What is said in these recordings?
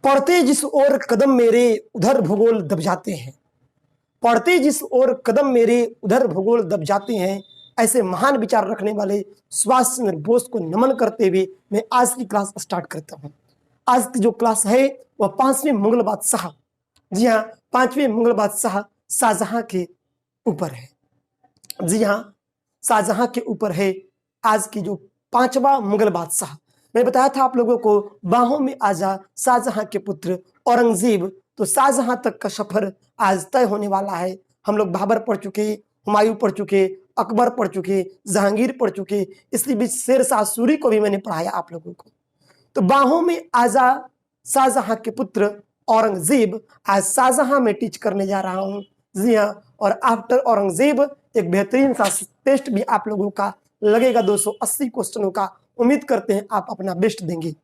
पढ़ते जिस ओर कदम मेरे उधर भूगोल दब जाते हैं। पढ़ते जिस ओर कदम मेरे उधर भूगोल दब जाते हैं। ऐसे महान विचार रखने वाले सुभाष चंद्र बोस को नमन करते हुए मैं आज की क्लास स्टार्ट करता हूँ। आज की जो क्लास है वह 5वें मुगल बादशाह, जी हाँ, 5वें मुगल बादशाह शाहजहां के ऊपर है। जी हाँ, शाहजहां के ऊपर है आज की जो 5वां मुगल बादशाह। मैं बताया था आप लोगों को, बाहों में आजा शाहजहां के पुत्र औरंगजेब। तो शाहजहां तक का सफर आज तय होने वाला है। हम लोग बाबर पढ़ चुके, हुमायूं पढ़ चुके, अकबर पढ़ चुके, जहांगीर पढ़ चुके, इसलिए बीच शेरशाह सूरी को भी मैंने पढ़ाया आप लोगों को। तो बाहों में आजा शाहजहां के पुत्र औरंगजेब, आज शाहजहां में टीच करने जा रहा हूँ। जी हाँ, और आफ्टर औरंगजेब एक बेहतरीन सा टेस्ट भी आप लोगों का लगेगा, 280 क्वेश्चनों का। उम्मीद करते हैं आप अपना बेस्ट देंगे।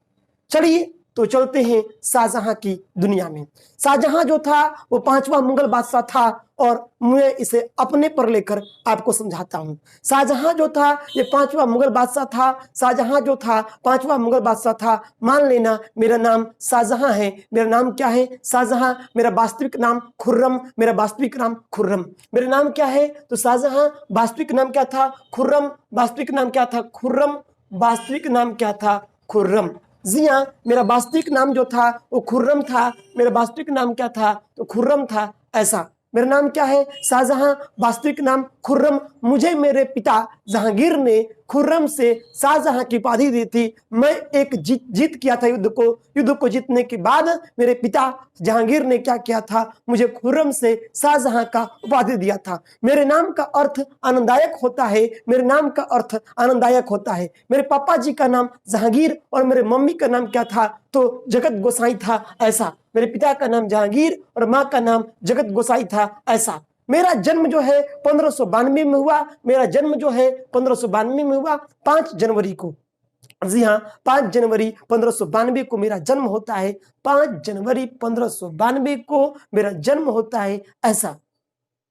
चलिए तो चलते हैं शाहजहां की दुनिया में। शाहजहां जो था वो 5वां मुगल बादशाह था और मैं इसे अपने पर लेकर आपको समझाता हूं। शाहजहां जो था ये 5वां मुगल बादशाह था। शाहजहां जो था 5वां मुगल बादशाह था। मान लेना मेरा नाम शाहजहां है। मेरा नाम क्या है? शाहजहां। मेरा वास्तविक नाम खुर्रम। मेरा वास्तविक नाम खुर्रम। मेरा नाम क्या है? तो शाहजहां। वास्तविक नाम क्या था? खुर्रम। वास्तविक नाम क्या था? खुर्रम। वास्तविक नाम क्या था? खुर्रम। जी हाँ, मेरा वास्तविक नाम जो था वो खुर्रम था। मेरा वास्तविक नाम क्या था? तो खुर्रम था। ऐसा मेरा नाम क्या है? शाहजहां। वास्तविक नाम खुर्रम। मुझे मेरे पिता जहांगीर ने खुर्रम से शाहजहां की उपाधि दी थी। मैं एक जीत किया था युद्ध को जीतने के बाद मेरे पिता जहांगीर ने क्या किया था? मुझे खुर्रम से शाहजहां का उपाधि दिया था। मेरे नाम का अर्थ आनंददायक होता है। मेरे नाम का अर्थ आनंददायक होता है। मेरे पापा जी का नाम जहांगीर और मेरे मम्मी का नाम क्या था? तो जगत गोसाई था। ऐसा मेरे पिता का नाम जहांगीर और माँ का नाम जगत गोसाई था। ऐसा मेरा जन्म जो है 1592 में हुआ। मेरा जन्म जो है 1592 में हुआ, 5 जनवरी को। जी हाँ, 5 जनवरी 1592 को मेरा जन्म होता है। 5 जनवरी 1592 को मेरा जन्म होता है। ऐसा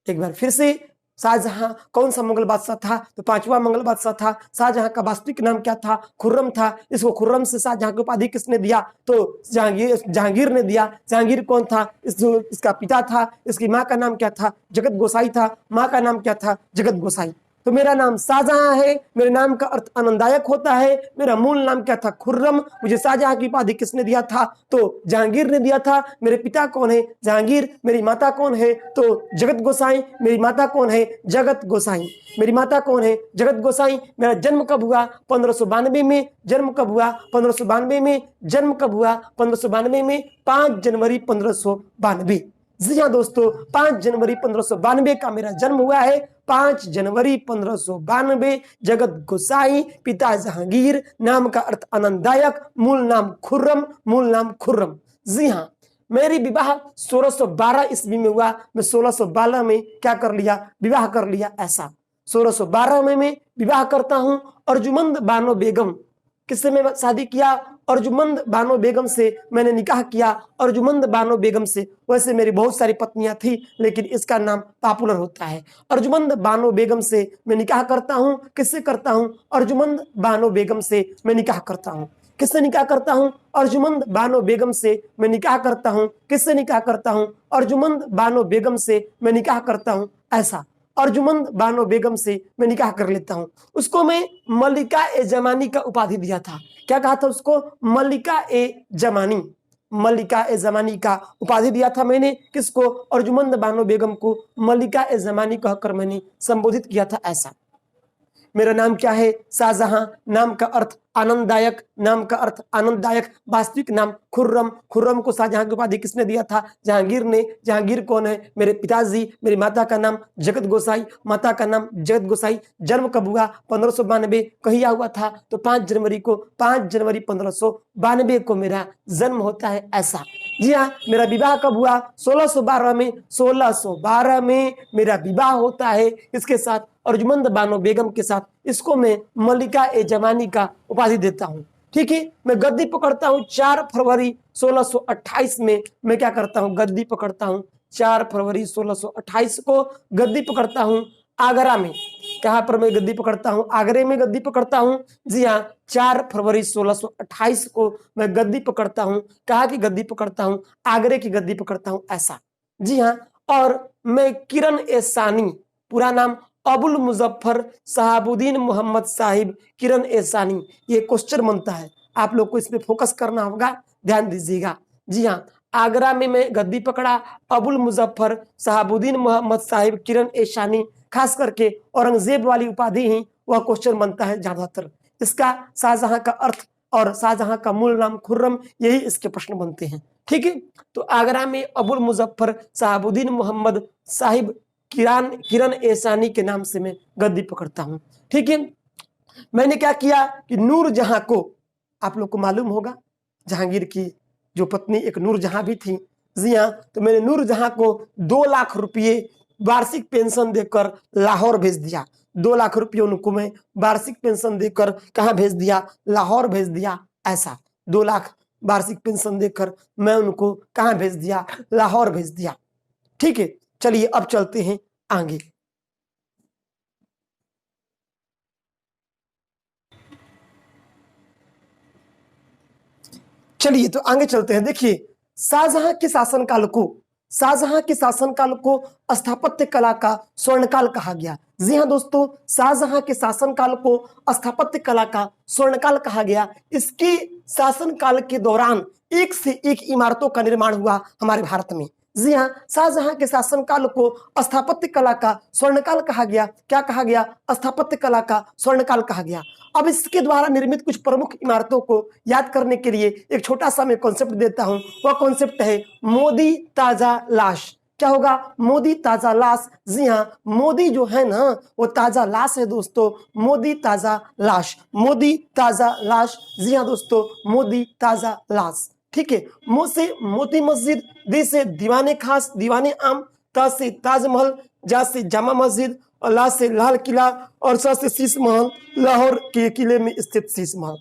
एक बार फिर से, शाहजहां कौन सा मुगल बादशाह था? तो 5वां मुगल बादशाह था। शाहजहां का वास्तविक नाम क्या था? खुर्रम था। इसको खुर्रम से शाहजहां की उपाधि किसने दिया? तो जहांगीर ने दिया। जहांगीर कौन था? इसका पिता था। इसकी माँ का नाम क्या था? जगत गोसाई था। माँ का नाम क्या था? जगत गोसाई। तो मेरा नाम शाहजहां है। मेरे नाम का अर्थ आनंददायक होता है। मेरा मूल नाम क्या था? खुर्रम। मुझे शाहजहां की उपाधि किसने दिया था? तो जहांगीर ने दिया था। मेरे पिता कौन है? जहांगीर। मेरी माता कौन है? तो जगत गोसाई। मेरी माता कौन है? जगत गोसाई। मेरी माता कौन है? जगत गोसाई। मेरा जन्म कब हुआ? 1592 में। जन्म कब हुआ? 1592 में। जन्म कब हुआ? 1592 में, 5 जनवरी 1592। जी हाँ दोस्तों, 5 जनवरी 1592 का मेरा जन्म हुआ है। 5 जनवरी 1592। जगत गोसाई, पिता जहांगीर, नाम का अर्थ आनंददायक, मूल नाम खुर्रम। मूल नाम खुर्रम। जी हाँ, मेरी विवाह 1612 ईस्वी में हुआ। मैं 1612 में क्या कर लिया? विवाह कर लिया। ऐसा 1612 में मैं विवाह करता हूं। अर्जुमंद बानो बेगम, किससे मैं शादी किया? अर्जुमंद बानो बेगम से मैंने निकाह किया। अर्जुमंद बानो बेगम से। वैसे मेरी बहुत सारी पत्नियां थी, लेकिन इसका नाम पॉपुलर होता है। अर्जुमंद बानो बेगम से मैं निकाह करता हूं। किससे करता हूं? अर्जुमंद बानो बेगम से मैं निकाह करता हूं। किससे निकाह करता हूं? अर्जुमंद बानो बेगम से मैं निकाह करता हूं। किससे निकाह करता हूं? अर्जुमंद बानो बेगम से मैं निकाह करता हूं। ऐसा अर्जुमंद बानो बेगम से मैं निकाह कर लेता हूं। उसको मैं मल्लिका ए जमानी का उपाधि दिया था। क्या कहा था उसको? मल्लिका ए जमानी। मल्लिका ए जमानी का उपाधि दिया था मैंने। किसको? अर्जुमंद बानो बेगम को मल्लिका ए जमानी कहकर मैंने संबोधित किया था। ऐसा मेरा नाम क्या है? शाहजहां। नाम का अर्थ आनंददायक। नाम का अर्थ आनंददायक। वास्तविक नाम खुर्रम। खुर्रम को शाहजहां की उपाधि किसने दिया था? जहांगीर ने। जहांगीर कौन है? मेरे पिताजी। मेरी माता का नाम जगत गोसाई। माता का नाम जगत गोसाई। जन्म कब हुआ? 1592। कहिया हुआ था? तो 5 जनवरी को। 5 जनवरी 1592 को मेरा जन्म होता है। ऐसा जी हाँ, मेरा विवाह कब हुआ? 1612 में। 1612 में मेरा विवाह होता है। इसके साथ अर्जुमंद बानो बेगम के साथ। इसको मैं मल्लिका ए जमानी का उपाधि देता हूं। ठीक है, मैं गद्दी पकड़ता हूं 4 फरवरी 1628 में। मैं क्या करता हूं? गद्दी पकड़ता हूं 4 फरवरी 1628 को गद्दी पकड़ता हूं आगरा में। कहाँ पर मैं गद्दी पकड़ता हूँ? आगरे में गद्दी पकड़ता हूँ। जी हाँ, 4 फरवरी 1628 को मैं गद्दी पकड़ता हूँ। कहाँ की गद्दी पकड़ता हूँ? आगरे की गद्दी पकड़ता हूँ, ऐसा। जी हाँ, और मैं किरण ए सानी, पूरा नाम अबुल मुजफ्फर शहाबुद्दीन मोहम्मद साहिब किरण ए सानी, ये क्वेश्चन बनता है, आप लोग को इस पे फोकस करना होगा, ध्यान दीजिएगा। जी हाँ, आगरा में मैं गद्दी पकड़ा, अबुल मुजफ्फर शहाबुद्दीन मोहम्मद साहिब किरण ए सानी, खास करके औरंगजेब वाली उपाधि ही वह क्वेश्चन बनता है ज्यादातर। इसका शाहजहां का अर्थ और शाहजहां का मूल नाम खुर्रम, यही इसके प्रश्न बनते हैं। ठीक है, तो आगरा में अबुल मुजफ्फर शहाबुद्दीन मोहम्मद साहिब किरण ए सानी के नाम से मैं गद्दी पकड़ता हूं। ठीक है, मैंने क्या किया कि नूरजहां को, आप लोग को मालूम होगा जहांगीर की जो पत्नी एक नूरजहां भी थी। जी हाँ, तो मैंने नूरजहां को 2 लाख रुपये वार्षिक पेंशन देकर लाहौर भेज दिया। 2 लाख रुपये उनको मैं वार्षिक पेंशन देकर कहाँ भेज दिया? लाहौर भेज दिया, ऐसा। 2 लाख वार्षिक पेंशन देकर मैं उनको कहाँ भेज दिया? लाहौर भेज दिया। ठीक है, चलिए अब चलते हैं आगे। चलिए तो आगे चलते हैं। देखिए, शाहजहां के शासनकाल को स्थापत्य कला का स्वर्णकाल कहा गया। जी हाँ दोस्तों, शाहजहां के शासनकाल को स्थापत्य कला का स्वर्णकाल कहा गया। इसके शासनकाल के दौरान एक से एक इमारतों का निर्माण हुआ हमारे भारत में। जी हाँ, शाहजहां के शासनकाल को स्थापत्य कला का स्वर्णकाल कहा गया। क्या कहा गया? स्थापत्य कला का स्वर्णकाल कहा गया। अब इसके द्वारा निर्मित कुछ प्रमुख इमारतों को याद करने के लिए एक छोटा सा मैं कॉन्सेप्ट देता हूं। वह कॉन्सेप्ट है मोदी ताजा लाश। क्या होगा? मोदी ताजा लाश। जी हाँ, मोदी जो है ना वो ताजा लाश है दोस्तों, मोदी ताजा लाश, मोदी ताजा लाश। जी हाँ दोस्तों, मोदी ताजा लाश। ठीक है, मो से मोती मस्जिद, दी से दीवाने खास दीवाने आम, ता से ताजमहल, जा से जामा मस्जिद, और ला से लाल किला, और सा से शीश महल, लाहौर के किले में स्थित शीश महल।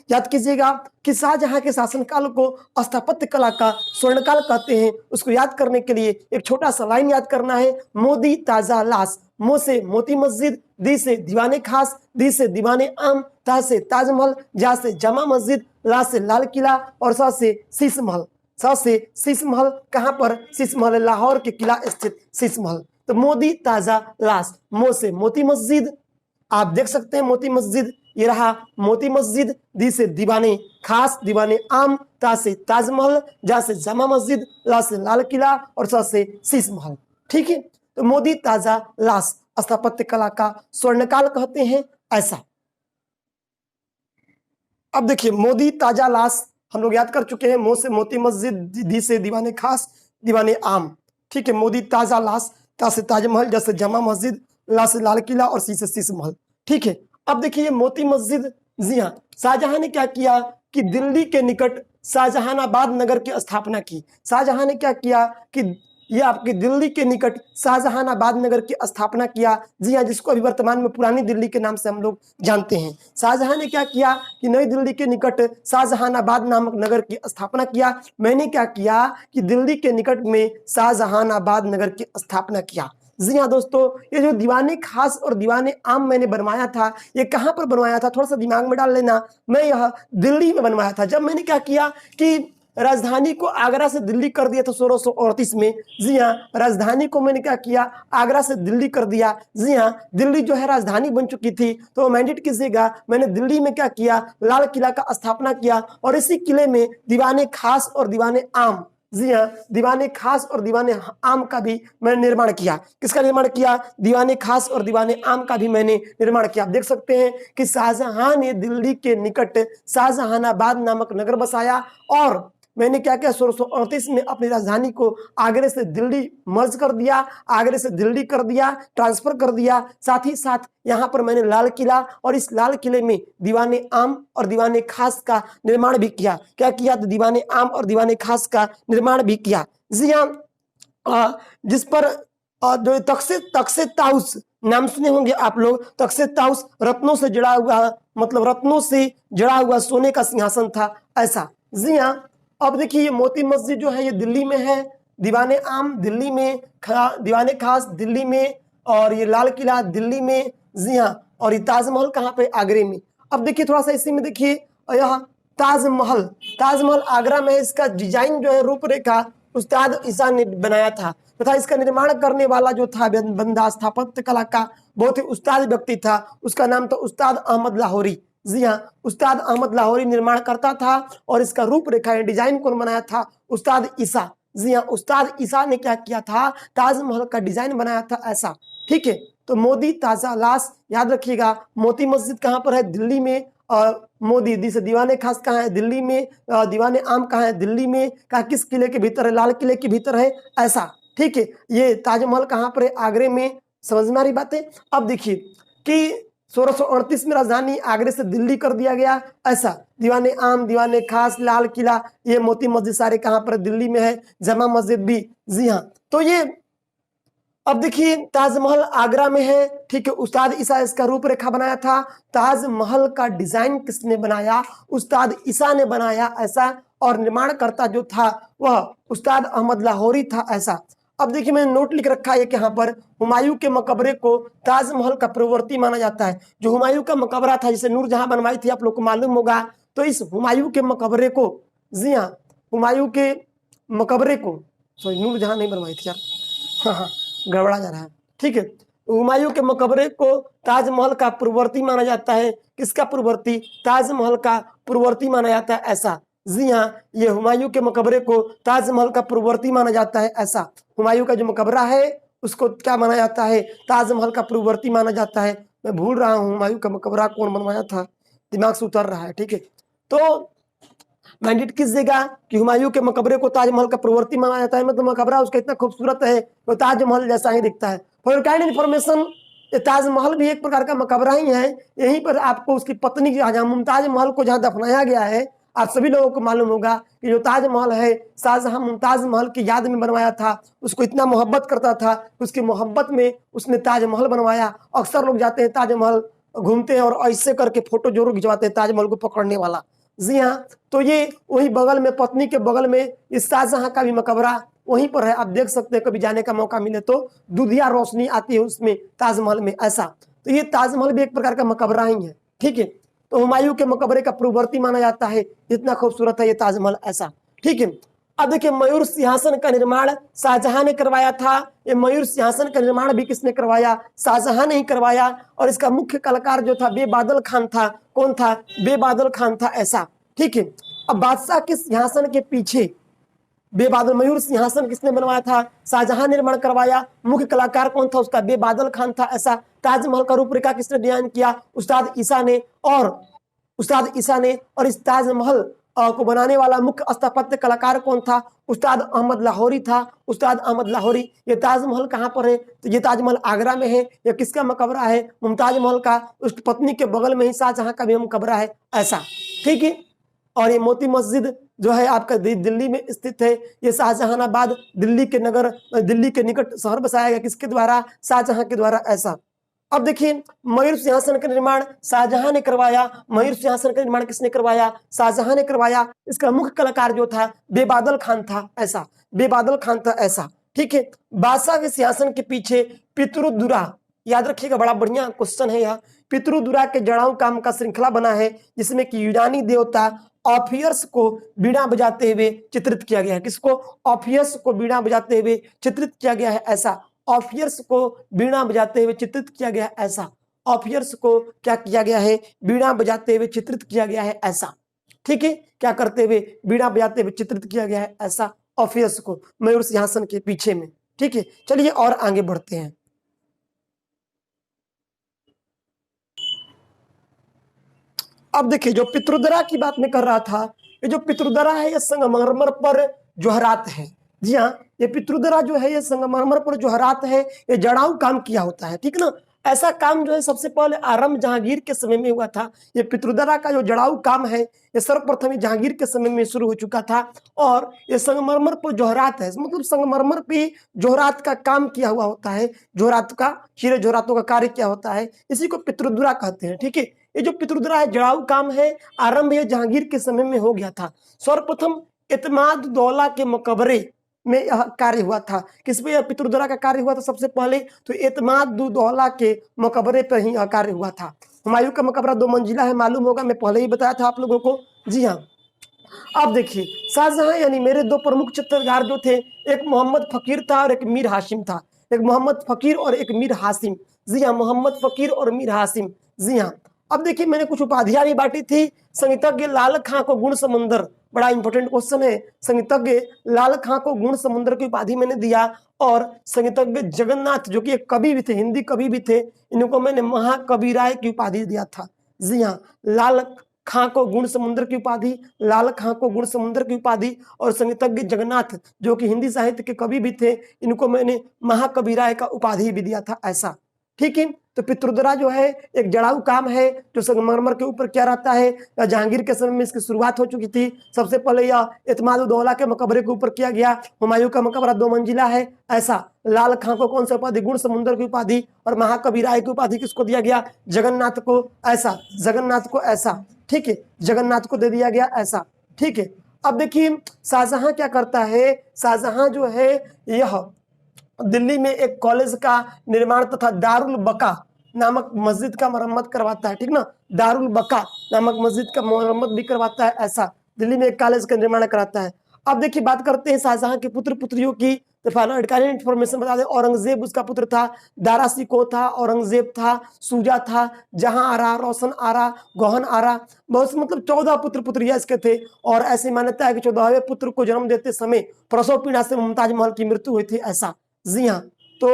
याद कीजिएगा कि शाहजहां के शासनकाल को स्थापत्य कला का स्वर्णकाल कहते हैं। उसको याद करने के लिए एक छोटा सा लाइन याद करना है, मोदी ताजा लाश। मो से मोती मस्जिद, दी से दीवाने खास, दी से दीवाने आम, ता से ताजमहल, जा से जामा मस्जिद, ला से लाल किला, और सा से शीश महल। सा से शीश महल, कहाँ पर शीश महल? लाहौर के किला स्थित शीश महल। तो मोदी ताजा लाश। मो से मोती मस्जिद, आप देख सकते हैं मोती मस्जिद, ये रहा मोती मस्जिद। दी से दीवाने खास दीवाने आम, ता से ताजमहल, जा से जामा मस्जिद, ला से लाल किला, और सा से शीश महल। ठीक है, तो मोदी ताजा लाश स्थापत्य कला का स्वर्णकाल कहते हैं, ऐसा। अब देखिए, मोदी ताजा लाश हम लोग याद कर चुके हैं। मो से मोती मस्जिद, दी से दीवाने खास दीवाने आम। ठीक है, मोदी ताजा लाश, ता से ताजमहल, जा से जामा मस्जिद, ला से लाल किला, और सी से शीश महल। ठीक है, अब देखिए मोती मस्जिद। जी हाँ, शाहजहां ने क्या किया कि दिल्ली के निकट शाहजहानाबाद नगर की स्थापना की। शाहजहां ने क्या किया कि ये आपके दिल्ली के निकट शाहजहानाबाद नगर की स्थापना किया। जी हाँ, जिसको अभी वर्तमान में पुरानी दिल्ली के नाम से हम लोग जानते हैं। शाहजहां ने क्या किया कि नई दिल्ली के निकट शाहजहानाबाद नामक नगर की स्थापना किया। मैंने क्या किया कि दिल्ली के निकट में शाहजहानाबाद नगर की स्थापना किया। जी हाँ दोस्तों, ये जो दीवाने खास और दीवाने आम मैंने बनवाया था, ये कहाँ पर बनवाया था? थोड़ा सा दिमाग में डाल लेना। मैं यह दिल्ली में बनवाया था। जब मैंने क्या किया कि राजधानी को आगरा से दिल्ली कर दिया था 1638 में। जी हाँ, राजधानी को मैंने क्या किया? आगरा से दिल्ली कर दिया। जी हाँ, दिल्ली जो है राजधानी बन चुकी थी, तो मैंडेट कीजिएगा, मैंने दिल्ली में क्या किया? लाल किला का स्थापना किया, और इसी किले में दीवाने खास और दीवाने आम, जी हाँ, दीवाने खास और दीवाने आम का भी मैंने निर्माण किया। किसका निर्माण किया? दीवाने खास और दीवाने आम का भी मैंने निर्माण किया। आप देख सकते हैं कि शाहजहां ने दिल्ली के निकट शाहजहानाबाद नामक नगर बसाया, और मैंने क्या किया? 1638 में अपनी राजधानी को आगरे से दिल्ली मर्ज कर दिया, आगरे से दिल्ली कर दिया, ट्रांसफर कर दिया। साथ ही साथ यहाँ पर मैंने लाल किला, और इस लाल किले में दीवाने आम और दीवाने खास का निर्माण भी किया। क्या किया? तो दीवाने आम और दीवाने खास का निर्माण भी किया। जी हाँ, जिस पर जो तख्से ताउस नाम सुने होंगे आप लोग। तख्से ताउस रत्नों से जड़ा हुआ, मतलब रत्नों से जड़ा हुआ सोने का सिंहासन था, ऐसा। जी हाँ, अब देखिए ये मोती मस्जिद जो है ये दिल्ली में है, दीवाने आम दिल्ली में, दीवाने खास दिल्ली में, और ये लाल किला दिल्ली में, जी हाँ, और ये ताजमहल कहाँ पे? आगरे में। अब देखिए थोड़ा सा इसी में देखिए, यह ताजमहल, ताजमहल आगरा में, इसका डिजाइन जो है, रूपरेखा उस्ताद ईसा ने बनाया था तथा इसका निर्माण करने वाला जो था बंदा स्थापत्य कला का बहुत ही उस्ताद व्यक्ति था, उसका नाम था उस्ताद अहमद लाहौरी। जी हाँ, उस्ताद अहमद लाहौरी निर्माण करता था और इसका रूपरेखा डिजाइन कौन बनाया था? उस्ताद ईसा। जी हाँ, उस्ताद ईसा ने क्या किया था? ताजमहल का डिजाइन बनाया था ऐसा। ठीक है, तो मोदी ताजा लाश याद रखिएगा। मोती मस्जिद कहाँ पर है? दिल्ली में। और मोदी दी से दीवाने खास कहाँ है? दिल्ली में। दीवाने आम कहाँ है? दिल्ली में। कहा किस किले के भीतर है? लाल किले के भीतर है ऐसा। ठीक है, ये ताजमहल कहाँ पर है? आगरे में। समझ में आ रही बातें? अब देखिए कि 1638 में राजधानी आगरे से दिल्ली कर दिया गया ऐसा। दीवाने आम, दीवाने खास, लाल किला, ये मोती मस्जिद सारे कहाँ पर? दिल्ली में है। जमा मस्जिद भी। जी हाँ, तो ये अब देखिए ताजमहल आगरा में है। ठीक है, उस्ताद ईसा इसका रूपरेखा बनाया था। ताजमहल का डिजाइन किसने बनाया? उस्ताद ईसा ने बनाया ऐसा। और निर्माणकर्ता जो था वह उस्ताद अहमद लाहौरी था ऐसा। अब देखिए मैंने नोट लिख रखा है कि यहाँ पर हुमायूं के मकबरे को ताजमहल का पूर्ववर्ती माना जाता है। जो हुमायूं का मकबरा था जिसे नूरजहां बनवाई थी, आप लोग को मालूम होगा। तो इस हुमायूं के मकबरे को, जी हाँ, हुमायूं के मकबरे को, सॉरी नूरजहां नहीं बनवाई थी यार, हाँ हाँ गड़बड़ा जा रहा है। ठीक है, हुमायूं के मकबरे को ताजमहल का पूर्ववर्ती माना जाता है। किसका पूर्ववर्ती? ताजमहल का पूर्ववर्ती माना जाता है ऐसा। जी हाँ, ये हुमायूं के मकबरे को ताजमहल का पूर्ववर्ती माना जाता है ऐसा। हुमायूं का जो मकबरा है उसको क्या माना जाता है? ताजमहल का पूर्ववर्ती माना जाता है। मैं भूल रहा हूँ हुमायूं का मकबरा कौन बनवाया था, दिमाग से उतर रहा है। ठीक है, तो मैंडेट कीजिएगा कि हुमायूं के मकबरे को ताजमहल का पूर्ववर्ती माना जाता है। मतलब मकबरा उसका इतना खूबसूरत है वो ताजमहल जैसा ही दिखता है। फॉर काइंड इन्फॉर्मेशन, ताजमहल भी एक प्रकार का मकबरा ही है। यहीं पर आपको उसकी पत्नी जहाँ मुमताज महल को जहाँ दफनाया गया है, आप सभी लोगों को मालूम होगा कि जो ताजमहल है शाहजहां मुमताज महल की याद में बनवाया था। उसको इतना मोहब्बत करता था, उसकी मोहब्बत में उसने ताजमहल बनवाया। अक्सर लोग जाते हैं ताजमहल घूमते हैं और ऐसे करके फोटो जरूर खिंचवाते हैं ताजमहल को पकड़ने वाला। जी हाँ, तो ये वही बगल में, पत्नी के बगल में इस शाहजहां का भी मकबरा वहीं पर है। आप देख सकते हैं, कभी जाने का मौका मिले तो दुधिया रोशनी आती है उसमें ताजमहल में ऐसा। तो ये ताजमहल भी एक प्रकार का मकबरा ही है। ठीक है, तो हुमायूं के मकबरे का पूर्ववर्ती माना जाता है। इतना खूबसूरत है ये ताजमहल ऐसा। ठीक है, अब देखिए मयूर सिंहासन का निर्माण शाहजहां ने करवाया था। ये मयूर सिंहासन का निर्माण भी किसने करवाया? शाहजहां ने ही करवाया। और इसका मुख्य कलाकार जो था बेबादल खान था। कौन था? बेबादल खान था ऐसा। ठीक है, अब बादशाह के सिंहासन के पीछे बेबादल, मयूर सिंहासन किसने बनवाया था? शाहजहां निर्माण करवाया। मुख्य कलाकार कौन था उसका? बेबादल खान था ऐसा। ताजमहल का रूपरेखा किसने डिजाइन किया? उस्ताद ईसा ने। और उस्ताद ईसा ने। और इस ताजमहल को बनाने वाला मुख्य स्थापत्य कलाकार कौन था? उस्ताद अहमद लाहौरी था। उस्ताद अहमद लाहौरी। ये ताजमहल कहाँ पर है? तो ये ताजमहल आगरा में है। ये किसका मकबरा है? मुमताज महल का। उस पत्नी के बगल में ही शाहजहां का भी मकबरा है ऐसा। ठीक है, और ये मोती मस्जिद जो है आपका दिल्ली में स्थित है। ये शाहजहानाबाद दिल्ली के नगर, दिल्ली के निकट शहर बसाया गया। किसके द्वारा? शाहजहां के द्वारा ऐसा। अब देखिए मयूर सिंहासन का निर्माण शाहजहां ने करवाया। मयूर सिंहासन का निर्माण किसने करवाया? शाहजहां ने करवाया। इसका मुख्य कलाकार जो था बेबादल खान था ऐसा। बेबादल खान था ऐसा। ठीक है, बादशाह के सिंहासन के पीछे पितृदुरा, याद रखिएगा बड़ा बढ़िया क्वेश्चन है यह। पितृदुरा के जड़ाऊ काम का श्रृंखला बना है जिसमें कि यूनानी देवता ऑफियर्स को बीड़ा बजाते हुए चित्रित किया गया है। किसको? ऑफियर्स को बीड़ा बजाते हुए चित्रित किया गया है ऐसा। ऑफियर्स को बीड़ा बजाते हुए चित्रित किया गया है ऐसा। ऑफियर्स को क्या किया गया है? बीड़ा बजाते हुए चित्रित किया गया है ऐसा। ठीक है, क्या करते हुए? बीड़ा बजाते हुए चित्रित किया गया है ऐसा ऑफियर्स को मयूर सिंहासन के पीछे में। ठीक है, चलिए और आगे बढ़ते हैं। अब देखिए जो पितृदरा की बात मैं कर रहा था, ये जो पितृदरा है ये संगमरमर पर जोहरात है। जी हाँ, ये पितृदरा जो है ये संगमरमर पर जोहरात है। ये जड़ाऊ काम किया होता है। ठीक ना, ऐसा काम जो है सबसे पहले आरंभ जहांगीर के समय में हुआ था। ये पितृदरा का जो जड़ाऊ काम है ये सर्वप्रथम जहांगीर के समय में शुरू हो चुका था। और ये संगमरमर पर जोहरात है, मतलब संगमरमर पे जोहरात का काम किया हुआ होता है। जोहरात का, हीरे जोहरातों का कार्य किया होता है, इसी को पितृदरा कहते हैं। ठीक है, ये जो पितृदरा है जड़ाऊ काम है, आरंभ ये जहांगीर के समय में हो गया था। सर्वप्रथम इत्माद दौला के मकबरे में यह कार्य हुआ था। किस पे यह पितृदौला का कार्य हुआ था? सबसे पहले तो एतमाद-उद-दौला के मकबरे पर ही यह कार्य हुआ था। हुमायूं का मकबरा 2 मंजिला है, मालूम होगा, मैं पहले ही बताया था आप लोगों को। जी हाँ। अब देखिए, शाहजहां यानी मेरे 2 प्रमुख चित्रकार जो थे, एक मोहम्मद फकीर था और एक मीर हाशिम था। एक मोहम्मद फकीर और एक मीर हाशिम। जी हाँ, मोहम्मद फकीर और मीर हाशिम। जी हाँ। अब देखिए, मैंने कुछ उपाधियां भी बांटी थी। संगीतज्ञ लाल खां को गुण समुंदर, बड़ा इंपॉर्टेंट क्वेश्चन है। संगीतज्ञ लाल खां को गुण समुंदर की उपाधि मैंने दिया। और संगीतज्ञ जगन्नाथ जो कि एक कवि भी थे, हिंदी कवि भी थे, इनको मैंने महाकवि राय की उपाधि दिया था। जी हाँ, लाल खां को गुण समुंदर की उपाधि, लाल खां को गुण समुंदर की उपाधि, और संगीतज्ञ जगन्नाथ जो कि हिंदी साहित्य के कवि भी थे, इनको मैंने महाकवि राय का उपाधि भी दिया था। ऐसा ठीक है। तो पितृदौला जो है एक जड़ाऊ काम है जो संगमरमर के ऊपर क्या रहता है। या जहांगीर के समय में इसकी शुरुआत हो चुकी थी। सबसे पहले यह एतमाद-उद-दौला के मकबरे के ऊपर किया गया। हुमायूं का मकबरा 2 मंजिला है। ऐसा लाल खां को कौन सा उपाधि? गुण समुंदर की उपाधि। और महाकवि राय की उपाधि किसको दिया गया? जगन्नाथ को। ऐसा जगन्नाथ को, ऐसा ठीक है, जगन्नाथ को दे दिया गया। ऐसा ठीक है। अब देखिए, शाहजहां क्या करता है? शाहजहां जो है यह दिल्ली में एक कॉलेज का निर्माण तथा दारुल बका नामक मस्जिद का मरम्मत करवाता है। ठीक ना, दारुल बका नामक मस्जिद का मरम्मत भी करवाता है। ऐसा दिल्ली में एक कॉलेज का निर्माण कराता है। अब देखिए, बात करते हैं शाहजहां के पुत्र पुत्रियों की। तो फाइनल इन्फॉर्मेशन बता दें, औरंगजेब उसका पुत्र था, दारा शिकोह था, औरंगजेब था, सूजा था, जहां आरा, रोशन आरा, गौहन आरा, बहुत मतलब 14 पुत्र पुत्रियां इसके थे। और ऐसी मान्यता है कि 14वें पुत्र को जन्म देते समय प्रसव पीड़ा से मुमताज महल की मृत्यु हुई थी। ऐसा जी हाँ। तो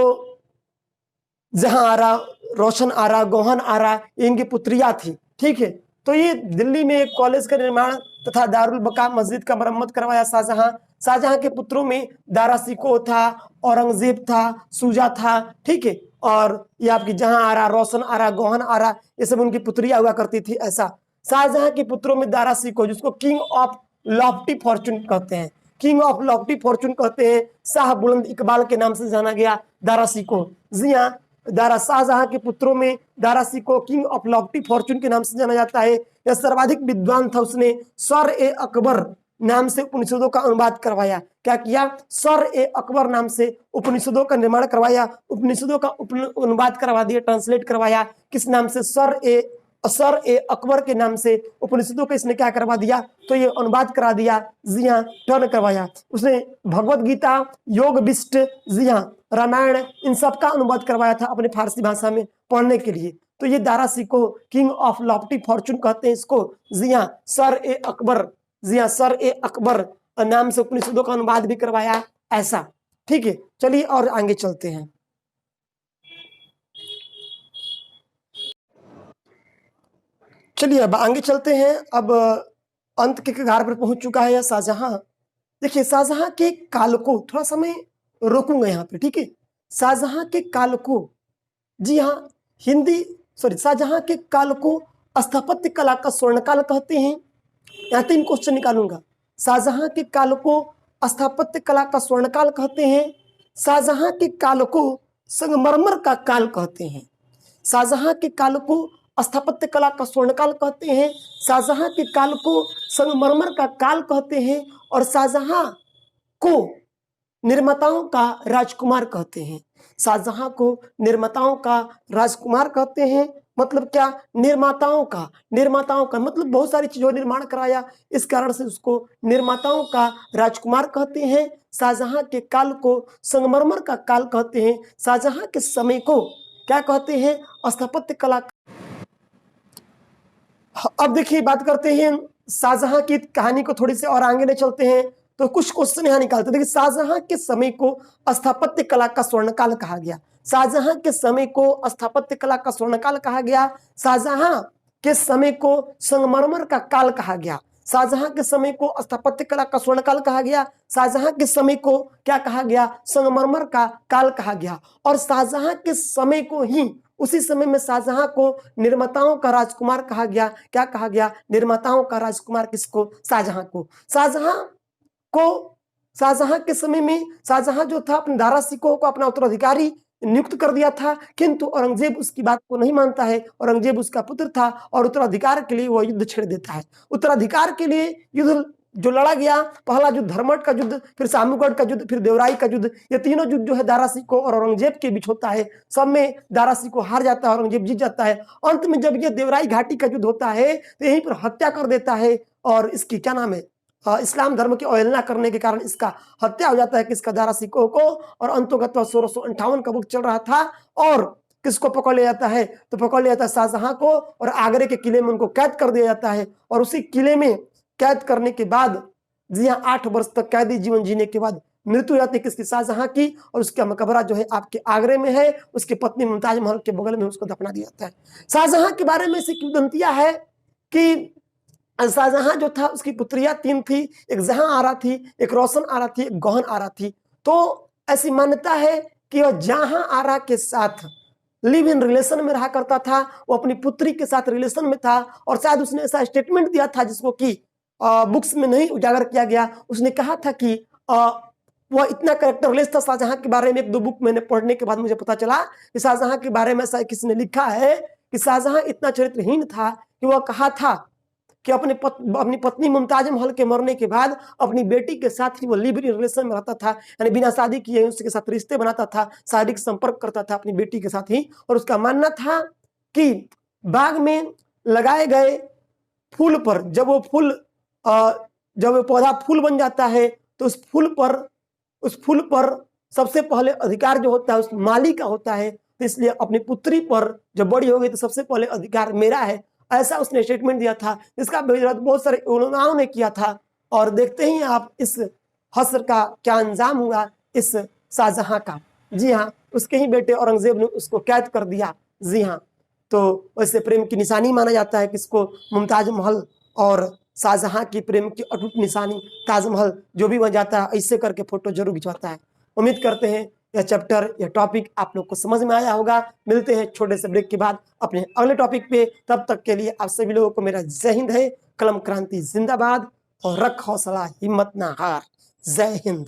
जहां आरा, रोशन आरा, गौहन आरा, इनकी पुत्रियां थी। ठीक है। तो ये दिल्ली में एक कॉलेज का निर्माण तथा दारुल बका मस्जिद का मरम्मत करवाया शाहजहां। शाहजहां के पुत्रों में दारा शिकोह था, औरंगजेब था, सूजा था। ठीक है। और ये आपकी जहां आरा, रोशन आरा, गौहन आरा, ये सब उनकी पुत्रियां हुआ करती थी। ऐसा शाहजहां के पुत्रों में दारा शिकोह, जिसको किंग ऑफ लॉफ्टी फॉर्चून कहते हैं, किंग ऑफ लॉफ्टी फॉर्चून कहते हैं, शाह बुलंद इकबाल के नाम से जाना गया दारा शिकोह। जी हाँ, दारा शाहजहां के पुत्रों में Dara Shikoh king of Lofty Fortune के नाम से जाना जाता है। यह सर्वाधिक विद्वान था। उसने सर-ए-अकबर नाम से उपनिषदों का अनुवाद करवाया। क्या किया? सर-ए-अकबर नाम से उपनिषदों का निर्माण करवाया, उपनिषदों का अनुवाद करवा दिया, ट्रांसलेट करवाया। किस नाम से? सर-ए-अकबर के नाम से उपनिषदों का इसने क्या करवा दिया? तो ये अनुवाद करा दिया। जी हाँ, टर्न करवाया। उसने भगवत गीता, योग विष्ट, जी हाँ, रामायण, इन सब का अनुवाद करवाया था अपने फारसी भाषा में पढ़ने के लिए। तो ये Dara Shikoh king of Lofty Fortune कहते हैं इसको। जी हाँ, सर-ए-अकबर, जी हाँ, सर-ए-अकबर नाम से उपनिषदों का अनुवाद भी करवाया। ऐसा ठीक है। चलिए और आगे चलते हैं। चलिए अब आगे चलते हैं। अब अंत के कगार पर पहुंच चुका है यह शाहजहां। देखिए, शाहजहां के काल को थोड़ा समय रोकूंगा यहाँ पे। ठीक है। शाहजहां के काल को, जी हाँ, शाहजहां के काल को स्थापत्य कला का स्वर्णकाल कहते हैं। यहाँ 3 क्वेश्चन निकालूंगा। शाहजहां के काल को स्थापत्य कला का स्वर्णकाल कहते हैं, शाहजहां के काल को संगमरमर का काल कहते हैं, शाहजहां के काल को स्थापत्य कला का स्वर्णकाल कहते हैं, शाहजहां के काल को संगमरमर का काल कहते हैं, और शाहजहां को निर्माताओं का राजकुमार कहते हैं। शाहजहां को निर्माताओं का राजकुमार कहते हैं। मतलब क्या? निर्माताओं का मतलब बहुत सारी चीजों निर्माण कराया, इस कारण से उसको निर्माताओं का राजकुमार कहते हैं। शाहजहां के काल को संगमरमर का काल कहते हैं। शाहजहां के समय को क्या कहते हैं? स्थापत्य कला। अब देखिए, बात करते हैं शाहजहां की कहानी को थोड़ी सी और आगे ले चलते हैं। तो कुछ क्वेश्चन यहाँ निकालते हैं। देखिए, शाहजहां के समय को स्थापत्य कला का स्वर्णकाल कहा गया। शाहजहां के समय को स्थापत्य कला का स्वर्णकाल कहा गया। शाहजहां के समय को संगमरमर का काल कहा गया। शाहजहां के समय को स्थापत्य कला का स्वर्णकाल कहा गया। शाहजहां के समय को क्या कहा गया? संगमरमर का काल कहा गया। और शाहजहां के समय को ही, उसी समय में शाहजहां को निर्माताओं का राजकुमार कहा गया। क्या कहा गया? निर्माताओं का राजकुमार किसको? शाहजहां को। शाहजहां के समय में शाहजहां जो था अपने दारा शिकोह को अपना उत्तराधिकारी नियुक्त कर दिया था, किंतु औरंगजेब उसकी बात को नहीं मानता है। औरंगजेब उसका पुत्र था और उत्तराधिकार के लिए वह युद्ध छेड़ देता है। उत्तराधिकार के लिए युद्ध जो लड़ा गया, पहला युद्ध धर्मट का युद्ध, फिर सामूगढ़ का युद्ध, फिर देवराई का युद्ध, ये तीनों युद्ध जो है दारा सिकोह और औरंगजेब के बीच होता है। सब में दारा सिकोह हार जाता है, औरंगजेब जीत जाता है। अंत में जब ये देवराई घाटी का युद्ध होता है तो यहीं पर हत्या कर देता है और इसकी क्या नाम है, इस्लाम धर्म की अवहेलना करने के कारण इसका हत्या हो जाता है किसका, दारा सिकोह को। और अंतोगत 1658 का वक्त चल रहा था और किसको पकड़ लिया जाता है, तो पकड़ लिया जाता है शाहजहां को और आगरे के किले में उनको कैद कर दिया जाता है। और उसी किले में कैद करने के बाद, जी हाँ, 8 वर्ष तक कैदी जीवन जीने के बाद मृत्यु हो जाती है किसकी, शाहजहां की। और उसका मकबरा जो है आपके आगरे में है, उसकी पत्नी मुमताज महल के बगल में उसको दफना दिया जाता है। शाहजहां के बारे में ऐसी किंवदंतियां है कि शाहजहां जो था उसकी पुत्रियां 3 थी, एक जहां आरा थी, एक रोशन आरा थी, एक गौहन आरा थी। तो ऐसी मान्यता है कि वह जहां आरा के साथ लिव इन रिलेशन में रहा करता था, वो अपनी पुत्री के साथ रिलेशन में था। और शायद उसने ऐसा स्टेटमेंट दिया था जिसको कि बुक्स में नहीं उजागर किया गया। उसने कहा था कि वह इतना कैरेक्टरलेस था शाहजहां के बारे में। 1-2 बुक मैंने पढ़ने के बाद मुझे पता चला कि शाहजहां के बारे में ऐसा किसी ने लिखा है कि शाहजहां इतना चरित्रहीन था कि वह कहा था कि अपनी पत्नी मुमताज महल के मरने के बाद अपनी बेटी के साथ ही वो लिव इन रिलेशन में रहता था, यानी बिना शादी किए उसके साथ रिश्ते बनाता था, शारीरिक संपर्क करता था अपनी बेटी के साथ ही। और उसका मानना था कि बाग में लगाए गए फूल पर जब वो पौधा फूल बन जाता है तो उस फूल पर सबसे पहले अधिकार जो होता है उस माली का होता है। तो इसलिए अपनी पुत्री पर जब बड़ी हो गई तो सबसे पहले अधिकार मेरा है, ऐसा उसने स्टेटमेंट दिया था। इसका विरोध बहुत सारे उलमाओं ने किया था। और देखते ही आप इस हस्र का क्या अंजाम हुआ इस शाहजहां का। जी हाँ, उसके ही बेटे औरंगजेब ने उसको कैद कर दिया। जी हाँ, तो वैसे प्रेम की निशानी माना जाता है किसको, मुमताज महल और शाहजहां की प्रेम की अटूट निशानी ताजमहल। जो भी बन जाता है ऐसे करके फोटो जरूर खिंचवाता है। उम्मीद करते हैं यह चैप्टर, यह टॉपिक आप लोग को समझ में आया होगा। मिलते हैं छोटे से ब्रेक के बाद अपने अगले टॉपिक पे। तब तक के लिए आप सभी लोगों को मेरा जय हिंद है। कलम क्रांति जिंदाबाद और रख हौसला, हिम्मत ना हार। जय हिंद।